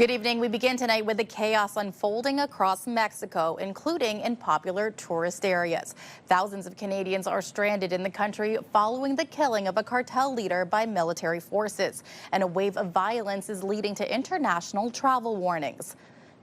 Good evening. We begin tonight with the chaos unfolding across Mexico, including in popular tourist areas. Thousands of Canadians are stranded in the country following the killing of a cartel leader by military forces, and a wave of violence is leading to international travel warnings.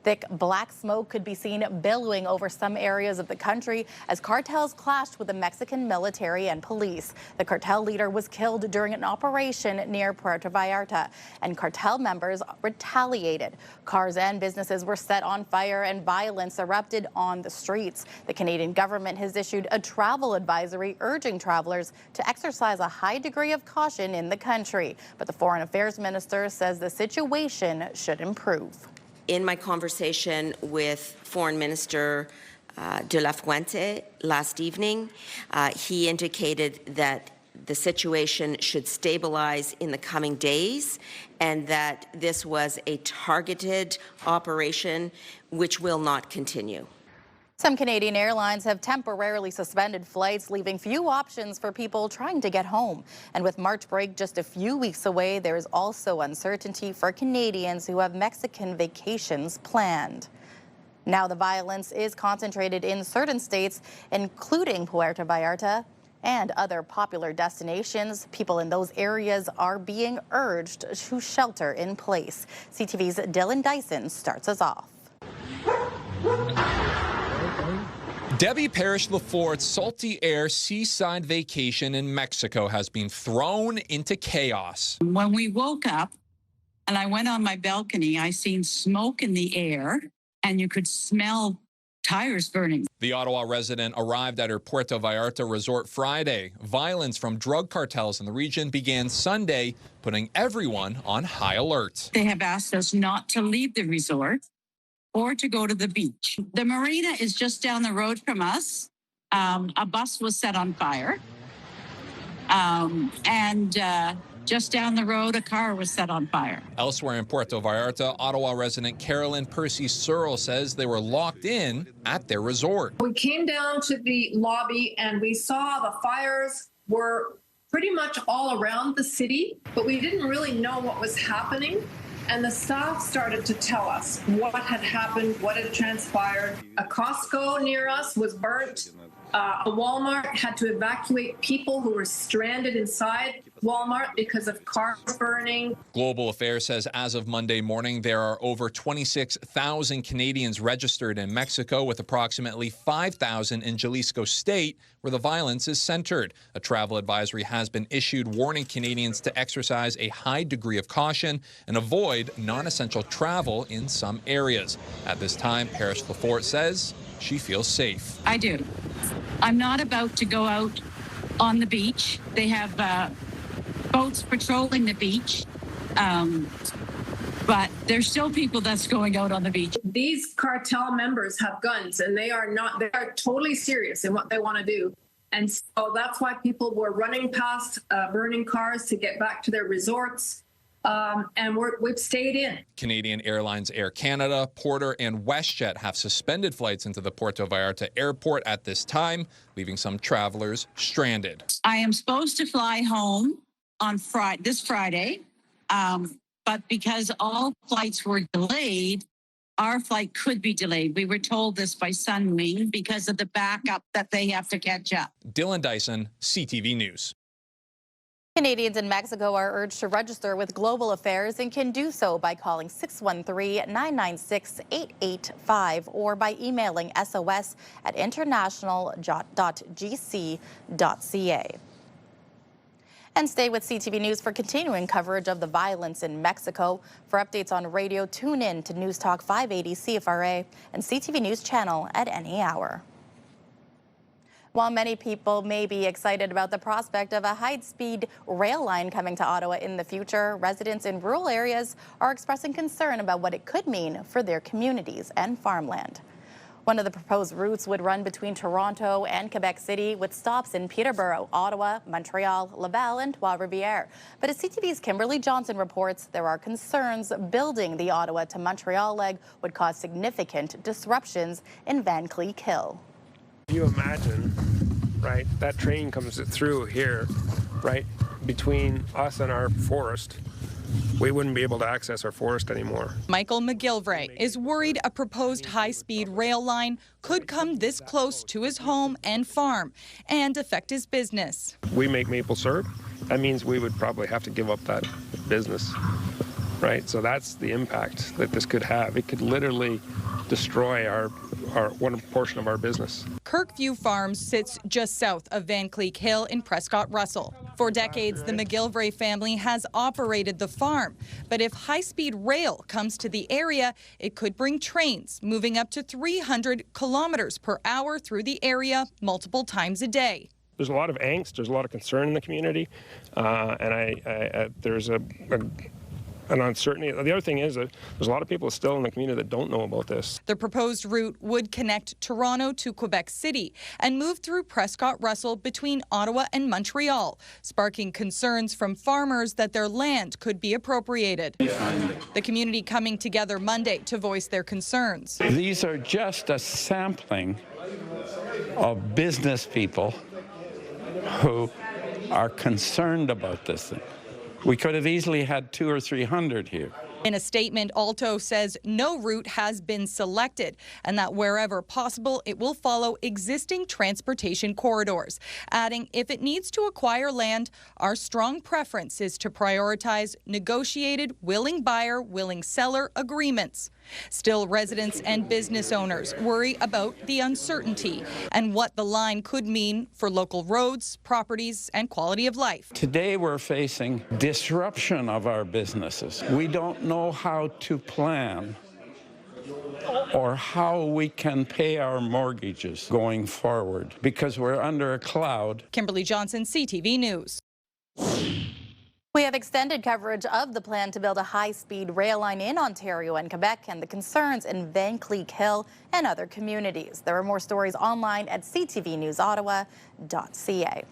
Thick black smoke could be seen billowing over some areas of the country as cartels clashed with the Mexican military and police. The cartel leader was killed during an operation near Puerto Vallarta, and cartel members retaliated. Cars and businesses were set on fire and violence erupted on the streets. The Canadian government has issued a travel advisory urging travelers to exercise a high degree of caution in the country. But the Foreign Affairs Minister says the situation should improve. In my conversation with Foreign Minister de la Fuente last evening, he indicated that the situation should stabilize in the coming days and that this was a targeted operation which will not continue. Some Canadian airlines have temporarily suspended flights, leaving few options for people trying to get home. And with March break just a few weeks away, there is also uncertainty for Canadians who have Mexican vacations planned. Now the violence is concentrated in certain states, including Puerto Vallarta and other popular destinations. People in those areas are being urged to shelter in place. CTV's Dylan Dyson starts us off. Debbie Parrish-Lafort's salty air seaside vacation in Mexico has been thrown into chaos. When we woke up and I went on my balcony, I seen smoke in the air and you could smell tires burning. The Ottawa resident arrived at her Puerto Vallarta resort Friday. Violence from drug cartels in the region began Sunday, putting everyone on high alert. They have asked us not to leave the resort or to go to the beach. The marina is just down the road from us. A bus was set on fire. Just down the road, a car was set on fire. Elsewhere in Puerto Vallarta, Ottawa resident Carolyn Percy-Searle says they were locked in at their resort. We came down to the lobby and we saw the fires were pretty much all around the city, but we didn't really know what was happening. And the staff started to tell us what had happened, what had transpired. A Costco near us was burnt. A Walmart had to evacuate people who were stranded inside Walmart because of cars burning. Global Affairs says as of Monday morning, there are over 26,000 Canadians registered in Mexico, with approximately 5,000 in Jalisco State, where the violence is centered. A travel advisory has been issued warning Canadians to exercise a high degree of caution and avoid non-essential travel in some areas. At this time, Parrish-Lafort says she feels safe. I do. I'm not about to go out on the beach. They have boats patrolling the beach, but there's still people that's going out on the beach. These cartel members have guns and they are totally serious in what they want to do. And so that's why people were running past burning cars to get back to their resorts. And we've stayed in. Canadian Airlines, Air Canada, Porter, and WestJet have suspended flights into the Puerto Vallarta airport at this time, leaving some travelers stranded. I am supposed to fly home on this Friday, but because all flights were delayed, our flight could be delayed. We were told this by Sunwing because of the backup that they have to catch up. Dylan Dyson, CTV News. Canadians in Mexico are urged to register with Global Affairs and can do so by calling 613-996-885 or by emailing sos@international.gc.ca. And stay with CTV News for continuing coverage of the violence in Mexico. For updates on radio, tune in to News Talk 580 CFRA and CTV News channel at any hour. While many people may be excited about the prospect of a high-speed rail line coming to Ottawa in the future, residents in rural areas are expressing concern about what it could mean for their communities and farmland. One of the proposed routes would run between Toronto and Quebec City, with stops in Peterborough, Ottawa, Montreal, Laval, and Trois-Rivières. But as CTV's Kimberly Johnson reports, there are concerns building the Ottawa to Montreal leg would cause significant disruptions in Vankleek Hill. You imagine, right, that train comes through here, right, between us and our forest, we wouldn't be able to access our forest anymore. Michael McGilvray is worried a proposed high-speed rail line could come this close to his home and farm and affect his business. We make maple syrup. That means we would probably have to give up that business, right? So that's the impact that this could have. It could literally destroy our one portion of our business. Kirkview Farms sits just south of Vankleek Hill in Prescott Russell. For decades, the McGilvray family has operated the farm. But if high-speed rail comes to the area, it could bring trains moving up to 300 kilometers per hour through the area multiple times a day. There's a lot of angst, there's a lot of concern in the community, and there's an uncertainty. The other thing is that there's a lot of people still in the community that don't know about this. The proposed route would connect Toronto to Quebec City and move through Prescott Russell between Ottawa and Montreal, sparking concerns from farmers that their land could be appropriated. The community coming together Monday to voice their concerns. These are just a sampling of business people who are concerned about this thing. We could have easily had 200 or 300 here. In a statement, Alto says no route has been selected and that wherever possible, it will follow existing transportation corridors, adding if it needs to acquire land, our strong preference is to prioritize negotiated willing buyer, willing seller agreements. Still, residents and business owners worry about the uncertainty and what the line could mean for local roads, properties, and quality of life. Today we're facing disruption of our businesses. We don't know how to plan or how we can pay our mortgages going forward because we're under a cloud. Kimberly Johnson, CTV News. We have extended coverage of the plan to build a high-speed rail line in Ontario and Quebec and the concerns in Vankleek Hill and other communities. There are more stories online at ctvnewsottawa.ca.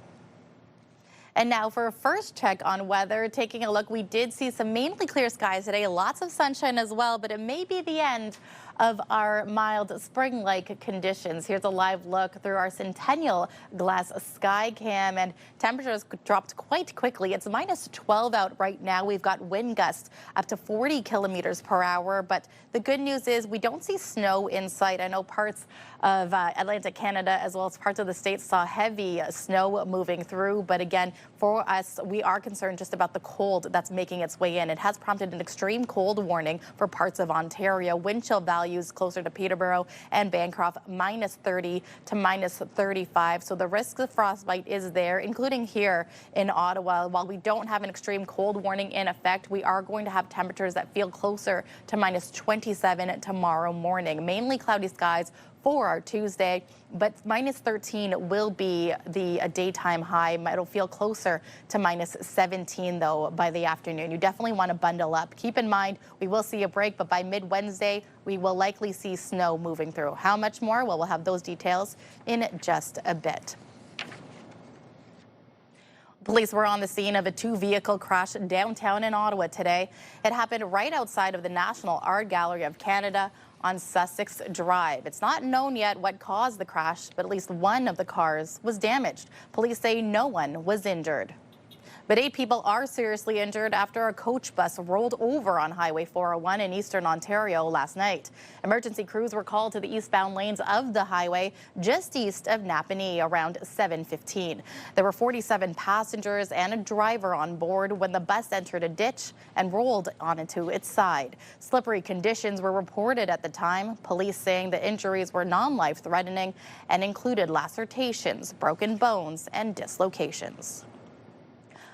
And now for a first check on weather, taking a look, we did see some mainly clear skies today, lots of sunshine as well, but it may be the end of our mild spring-like conditions. Here's a live look through our Centennial Glass Sky Cam, and temperatures dropped quite quickly. It's minus 12 out right now. We've got wind gusts up to 40 kilometers per hour, but the good news is we don't see snow in sight. I know parts of Atlantic Canada as well as parts of the states saw heavy snow moving through, but again, for us, we are concerned just about the cold that's making its way in. It has prompted an extreme cold warning for parts of Ontario. Wind chill values closer to Peterborough and Bancroft, minus 30 to minus 35. So the risk of frostbite is there, including here in Ottawa. While we don't have an extreme cold warning in effect, we are going to have temperatures that feel closer to minus 27 tomorrow morning. Mainly cloudy skies for our Tuesday, but minus 13 will be the daytime high. It'll feel closer to minus 17, though, by the afternoon. You definitely want to bundle up. Keep in mind, we will see a break, but by mid-Wednesday, we will likely see snow moving through. How much more? Well, we'll have those details in just a bit. Police were on the scene of a two-vehicle crash downtown in Ottawa today. It happened right outside of the National Art Gallery of Canada on Sussex Drive. It's not known yet what caused the crash, but at least one of the cars was damaged. Police say no one was injured. But 8 people are seriously injured after a coach bus rolled over on Highway 401 in eastern Ontario last night. Emergency crews were called to the eastbound lanes of the highway just east of Napanee around 7:15. There were 47 passengers and a driver on board when the bus entered a ditch and rolled onto its side. Slippery conditions were reported at the time, police saying the injuries were non-life-threatening and included lacerations, broken bones, and dislocations.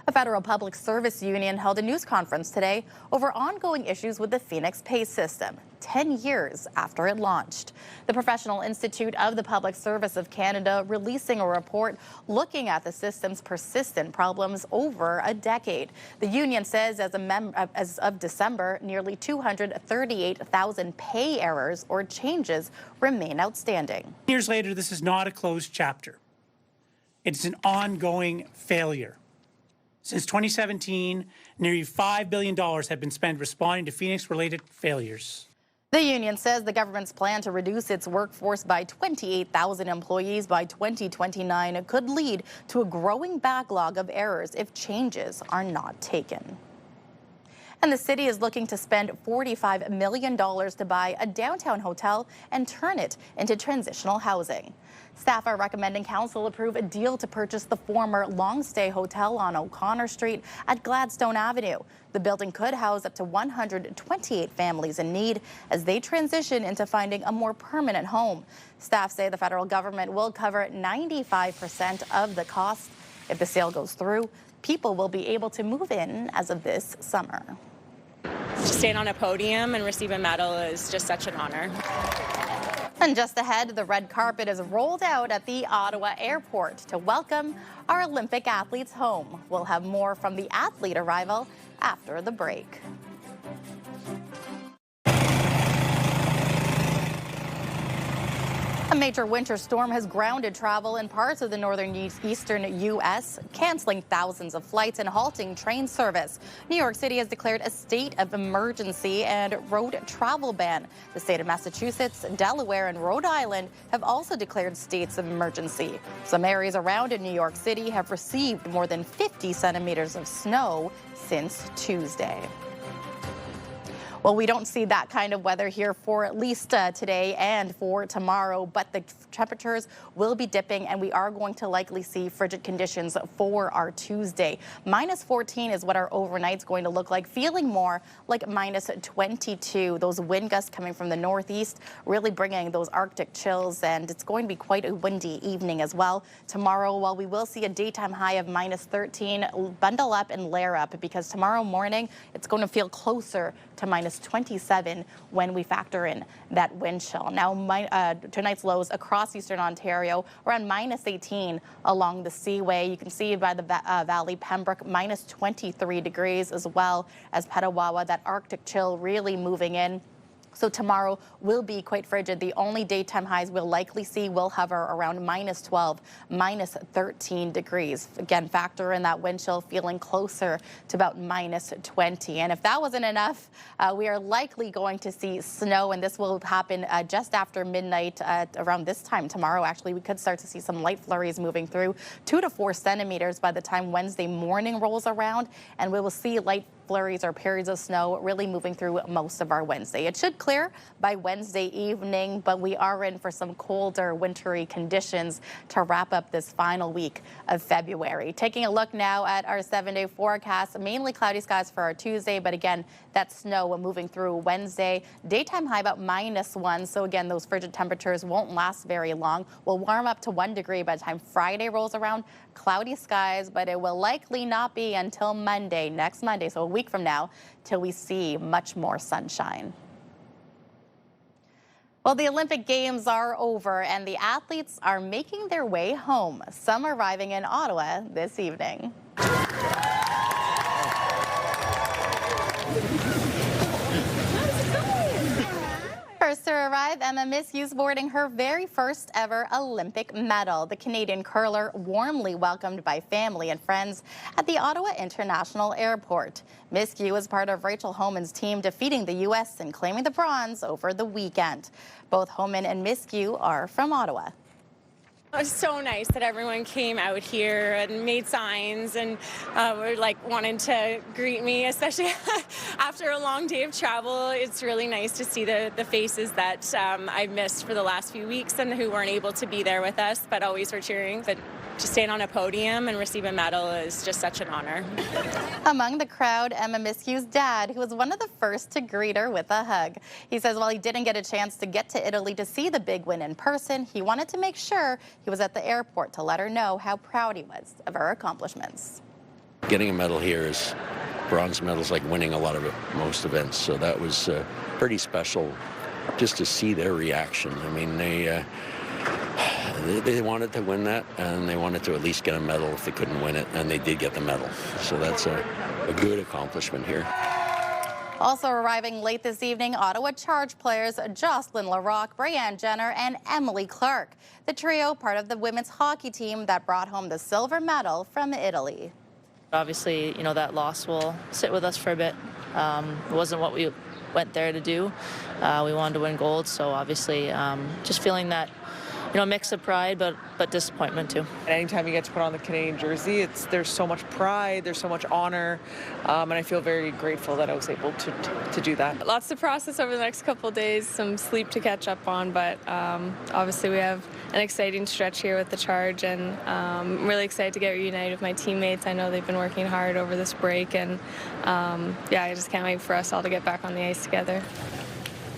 A federal public service union held a news conference today over ongoing issues with the Phoenix pay system, 10 years after it launched. The Professional Institute of the Public Service of Canada releasing a report looking at the system's persistent problems over a decade. The union says as of December, nearly 238,000 pay errors or changes remain outstanding. Years later, this is not a closed chapter. It's an ongoing failure. Since 2017, nearly $5 billion have been spent responding to Phoenix-related failures. The union says the government's plan to reduce its workforce by 28,000 employees by 2029 could lead to a growing backlog of errors if changes are not taken. And the city is looking to spend $45 million to buy a downtown hotel and turn it into transitional housing. Staff are recommending council approve a deal to purchase the former long-stay hotel on O'Connor Street at Gladstone Avenue. The building could house up to 128 families in need as they transition into finding a more permanent home. Staff say the federal government will cover 95% of the cost. If the sale goes through, people will be able to move in as of this summer. To stand on a podium and receive a medal is just such an honor. And just ahead, the red carpet is rolled out at the Ottawa airport to welcome our Olympic athletes home. We'll have more from the athlete arrival after the break. A major winter storm has grounded travel in parts of the northern eastern U.S., canceling thousands of flights and halting train service. New York City has declared a state of emergency and road travel ban. The state of Massachusetts, Delaware, and Rhode Island have also declared states of emergency. Some areas around New York City have received more than 50 centimeters of snow since Tuesday. Well, we don't see that kind of weather here for at least today and for tomorrow, but the temperatures will be dipping and we are going to likely see frigid conditions for our Tuesday. Minus 14 is what our overnight's going to look like, feeling more like minus 22. Those wind gusts coming from the northeast really bringing those Arctic chills, and it's going to be quite a windy evening as well. Tomorrow, while we will see a daytime high of minus 13, bundle up and layer up because tomorrow morning it's going to feel closer to minus 27 when we factor in that wind chill. Now, tonight's lows across eastern Ontario around minus 18 along the Seaway. You can see by the Valley, Pembroke, minus 23 degrees, as well as Petawawa, that Arctic chill really moving in. So tomorrow will be quite frigid. The only daytime highs we'll likely see will hover around minus 12, minus 13 degrees. Again, factor in that wind chill feeling closer to about minus 20. And if that wasn't enough, we are likely going to see snow, and this will happen just after midnight around this time tomorrow. Actually, we could start to see some light flurries moving through 2 to 4 centimeters by the time Wednesday morning rolls around, and we will see light flurries or periods of snow really moving through most of our Wednesday. It should clear by Wednesday evening, but we are in for some colder wintry conditions to wrap up this final week of February. Taking a look now at our 7-day forecast, mainly cloudy skies for our Tuesday, but again, that snow moving through Wednesday. Daytime high about minus 1, so again, those frigid temperatures won't last very long. We'll warm up to 1 degree by the time Friday rolls around. Cloudy skies, but it will likely not be until Monday, next Monday, so a week from now, till we see much more sunshine. Well, the Olympic Games are over and the athletes are making their way home. Some arriving in Ottawa this evening. First to arrive, Emma Miskew boarding her very first ever Olympic medal. The Canadian curler warmly welcomed by family and friends at the Ottawa International Airport. Miskew was part of Rachel Homan's team defeating the U.S. and claiming the bronze over the weekend. Both Homan and Miskew are from Ottawa. It was so nice that everyone came out here and made signs and were wanting to greet me, especially after a long day of travel. It's really nice to see the faces that I missed for the last few weeks and who weren't able to be there with us, but always were cheering. But to stand on a podium and receive a medal is just such an honor. Among the crowd, Emma Miskew's dad, who was one of the first to greet her with a hug. He says while he didn't get a chance to get to Italy to see the big win in person, he wanted to make sure he was at the airport to let her know how proud he was of her accomplishments. Getting a medal here is bronze medals like winning a lot of most events, so that was pretty special just to see their reaction. I mean, they wanted to win that, and they wanted to at least get a medal if they couldn't win it, and they did get the medal. So that's a good accomplishment here. Also arriving late this evening, Ottawa Charge players Jocelyn Larocque, Brianne Jenner, and Emily Clark. The trio, part of the women's hockey team that brought home the silver medal from Italy. Obviously, that loss will sit with us for a bit. It wasn't what we went there to do. We wanted to win gold, so obviously just feeling that mix of pride, but disappointment too. And anytime you get to put on the Canadian jersey, there's so much pride, there's so much honor, and I feel very grateful that I was able to do that. Lots to process over the next couple of days, some sleep to catch up on, but obviously we have an exciting stretch here with the Charge, and I'm really excited to get reunited with my teammates. I know they've been working hard over this break, and I just can't wait for us all to get back on the ice together.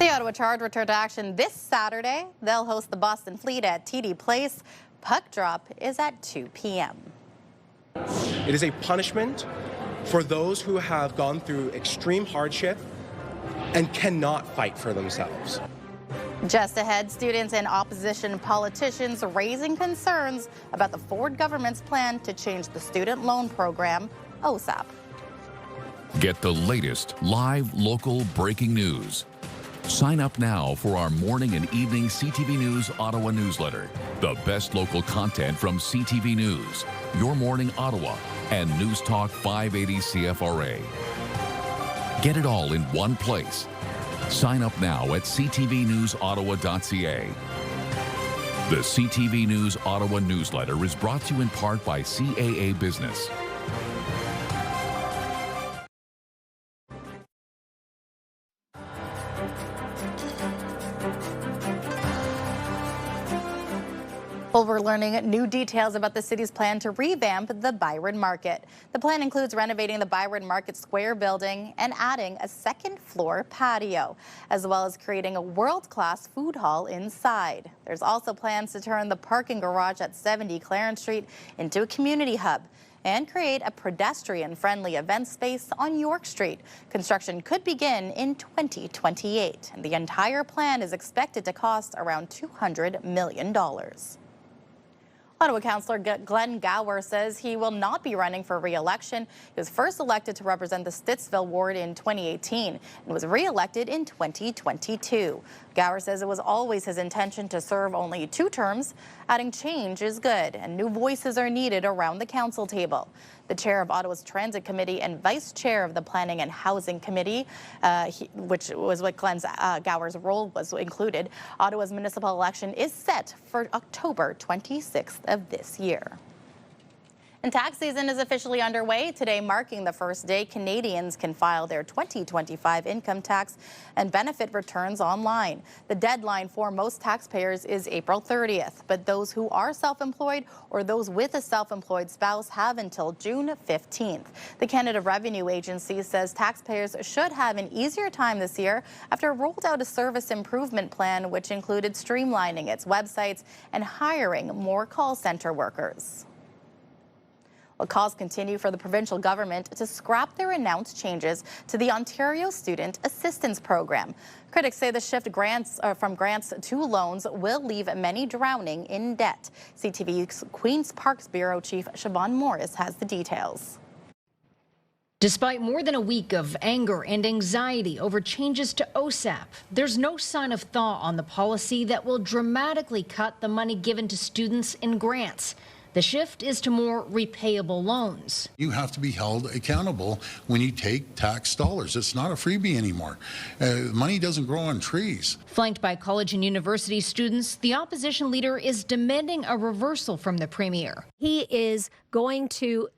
The Ottawa Charge return to action this Saturday. They'll host the Boston Fleet at TD Place. Puck drop is at 2 p.m. It is a punishment for those who have gone through extreme hardship and cannot fight for themselves. Just ahead, students and opposition politicians raising concerns about the Ford government's plan to change the student loan program, OSAP. Get the latest live local breaking news. Sign up now for our morning and evening CTV News Ottawa newsletter. The best local content from CTV News, Your Morning Ottawa, and News Talk 580 CFRA. Get it all in one place. Sign up now at ctvnewsottawa.ca. The CTV News Ottawa newsletter is brought to you in part by CAA Business. Well, we're learning new details about the city's plan to revamp the Byron Market. The plan includes renovating the Byron Market Square building and adding a second-floor patio, as well as creating a world-class food hall inside. There's also plans to turn the parking garage at 70 Clarence Street into a community hub and create a pedestrian-friendly event space on York Street. Construction could begin in 2028, and the entire plan is expected to cost around $200 million. Ottawa Councillor Glenn Gower says he will not be running for re-election. He was first elected to represent the Stittsville ward in 2018 and was re-elected in 2022. Gower says it was always his intention to serve only 2 terms. Adding change is good, and new voices are needed around the council table. The chair of Ottawa's Transit Committee and vice chair of the Planning and Housing Committee, which was what Glenn Gower's role was included. Ottawa's municipal election is set for October 26th of this year. And tax season is officially underway. Today, marking the first day Canadians can file their 2025 income tax and benefit returns online. The deadline for most taxpayers is April 30th, but those who are self-employed or those with a self-employed spouse have until June 15th. The Canada Revenue Agency says taxpayers should have an easier time this year after it rolled out a service improvement plan which included streamlining its websites and hiring more call center workers. Well, calls continue for the provincial government to scrap their announced changes to the Ontario Student Assistance Program. Critics say the shift from grants to loans will leave many drowning in debt. CTV's Queen's Parks Bureau Chief Siobhan Morris has the details. Despite more than a week of anger and anxiety over changes to OSAP, there's no sign of thaw on the policy that will dramatically cut the money given to students in grants. The shift is to more repayable loans. You have to be held accountable when you take tax dollars. It's not a freebie anymore. Money doesn't grow on trees. Flanked by college and university students, the opposition leader is demanding a reversal from the premier. He is going to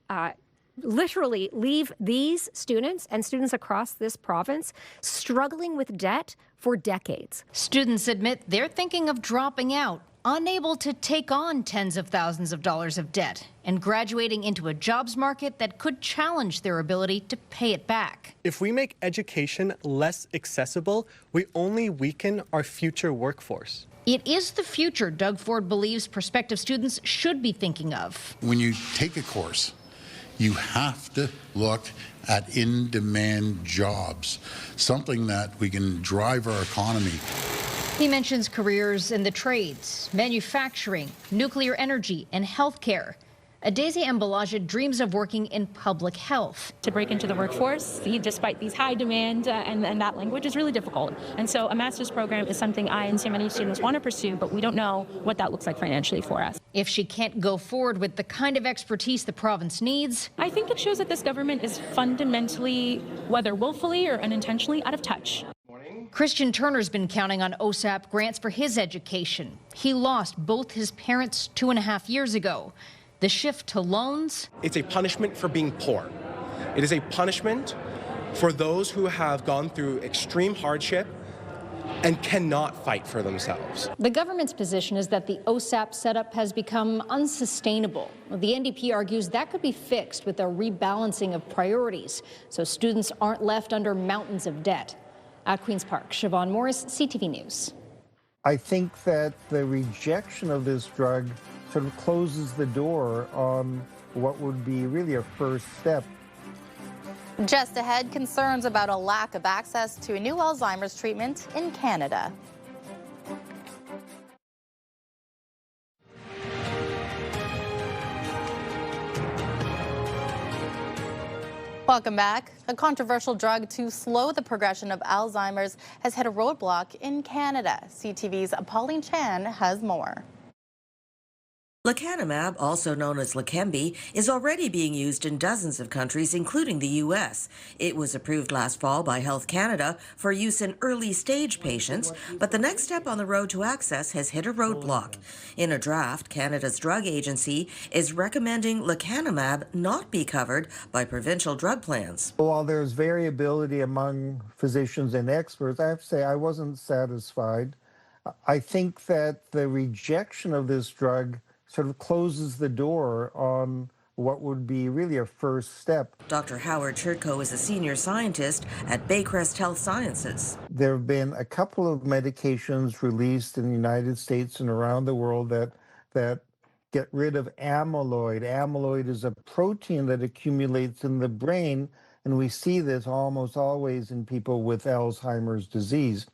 literally leave these students and students across this province struggling with debt for decades. Students admit they're thinking of dropping out, unable to take on tens of thousands of dollars of debt, and graduating into a jobs market that could challenge their ability to pay it back. If we make education less accessible, we only weaken our future workforce. It is the future Doug Ford believes prospective students should be thinking of. When you take a course, you have to look at in-demand jobs, something that we can drive our economy. He mentions careers in the trades, manufacturing, nuclear energy, and healthcare. Adesi Mbalaja dreams of working in public health. To break into the workforce, despite these high demand and that language is really difficult. And so a master's program is something I and so many students want to pursue, but we don't know what that looks like financially for us. If she can't go forward with the kind of expertise the province needs, I think it shows that this government is fundamentally, whether willfully or unintentionally, out of touch. Christian Turner's been counting on OSAP grants for his education. He lost both his parents 2.5 years ago. The shift to loans? It's a punishment for being poor. It is a punishment for those who have gone through extreme hardship and cannot fight for themselves. The government's position is that the OSAP setup has become unsustainable. The NDP argues that could be fixed with a rebalancing of priorities so students aren't left under mountains of debt. At Queen's Park, Siobhan Morris, CTV News. I think that the rejection of this drug sort of closes the door on what would be really a first step. Just ahead, concerns about a lack of access to a new Alzheimer's treatment in Canada. Welcome back. A controversial drug to slow the progression of Alzheimer's has hit a roadblock in Canada. CTV's Pauline Chan has more. Lecanemab, also known as Leqembi, is already being used in dozens of countries, including the U.S. It was approved last fall by Health Canada for use in early-stage patients, but the next step on the road to access has hit a roadblock. In a draft, Canada's drug agency is recommending lecanemab not be covered by provincial drug plans. While there's variability among physicians and experts, I have to say I wasn't satisfied. I think that the rejection of this drug sort of closes the door on what would be really a first step. Dr. Howard Churko is a senior scientist at Baycrest Health Sciences. There have been a couple of medications released in the United States and around the world that get rid of amyloid. Amyloid is a protein that accumulates in the brain, and we see this almost always in people with Alzheimer's disease.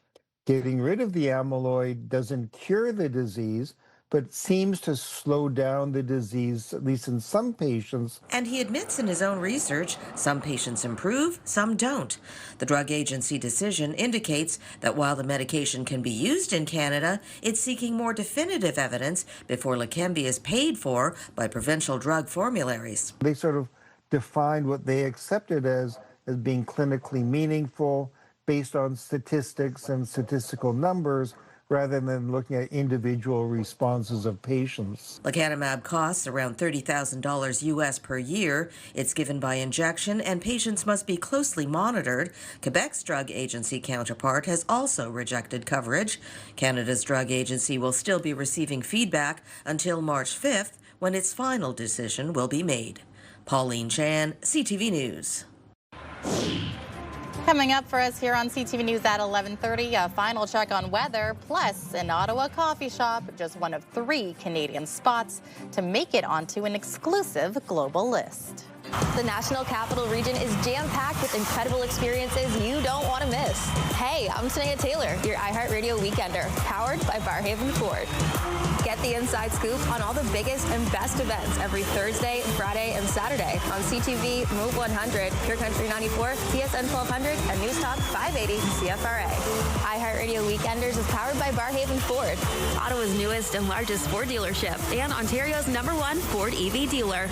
Getting rid of the amyloid doesn't cure the disease, but seems to slow down the disease, at least in some patients. And he admits in his own research, some patients improve, some don't. The drug agency decision indicates that while the medication can be used in Canada, it's seeking more definitive evidence before Leqembi is paid for by provincial drug formularies. They sort of defined what they accepted as being clinically meaningful based on statistics and statistical numbers, rather than looking at individual responses of patients. Lecanemab costs around $30,000 US per year. It's given by injection, and patients must be closely monitored. Quebec's drug agency counterpart has also rejected coverage. Canada's drug agency will still be receiving feedback until March 5th, when its final decision will be made. Pauline Chan, CTV News. Coming up for us here on CTV News at 11:30, a final check on weather, plus an Ottawa coffee shop, just one of 3 Canadian spots to make it onto an exclusive global list. The National Capital Region is jam-packed with incredible experiences you don't want to miss. Hey, I'm Sneha Taylor, your iHeartRadio Weekender, powered by Barrhaven Ford. Get the inside scoop on all the biggest and best events every Thursday, Friday, and Saturday on CTV, Move 100, Pure Country 94, TSN 1200, and News Talk 580 CFRA. iHeartRadio Weekenders is powered by Barrhaven Ford, Ottawa's newest and largest Ford dealership, and Ontario's #1 Ford EV dealer.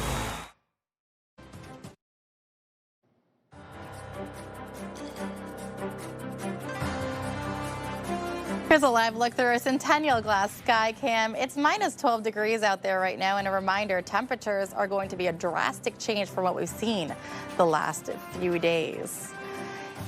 Here's a live look through our Centennial Glass sky cam. It's minus 12 degrees out there right now, and a reminder, temperatures are going to be a drastic change from what we've seen the last few days.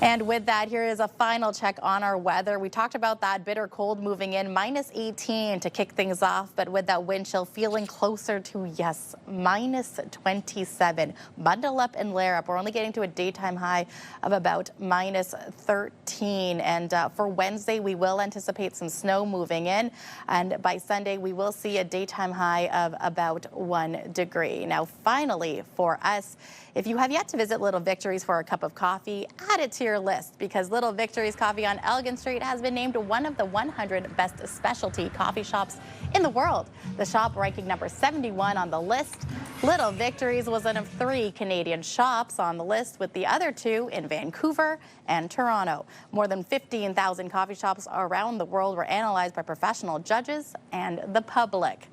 And with that, here is a final check on our weather. We talked about that bitter cold moving in, minus 18 to kick things off, but with that wind chill feeling closer to, yes, minus 27. Bundle up and layer up. We're only getting to a daytime high of about minus 13. And for Wednesday, we will anticipate some snow moving in. And by Sunday, we will see a daytime high of about 1 degree. Now, finally, for us, if you have yet to visit Little Victories for a cup of coffee, add it to your list, because Little Victories Coffee on Elgin Street has been named one of the 100 best specialty coffee shops in the world. The shop ranking number 71 on the list. Little Victories was one of 3 Canadian shops on the list, with the other 2 in Vancouver and Toronto. More than 15,000 coffee shops around the world were analyzed by professional judges and the public.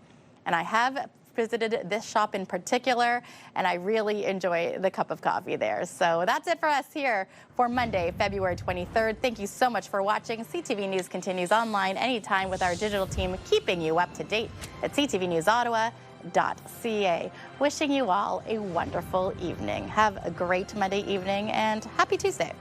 And I have visited this shop in particular, and I really enjoy the cup of coffee there. So that's it for us here for Monday, February 23rd. Thank you so much for watching. CTV News continues online anytime with our digital team, keeping you up to date at ctvnewsottawa.ca. Wishing you all a wonderful evening. Have a great Monday evening and happy Tuesday.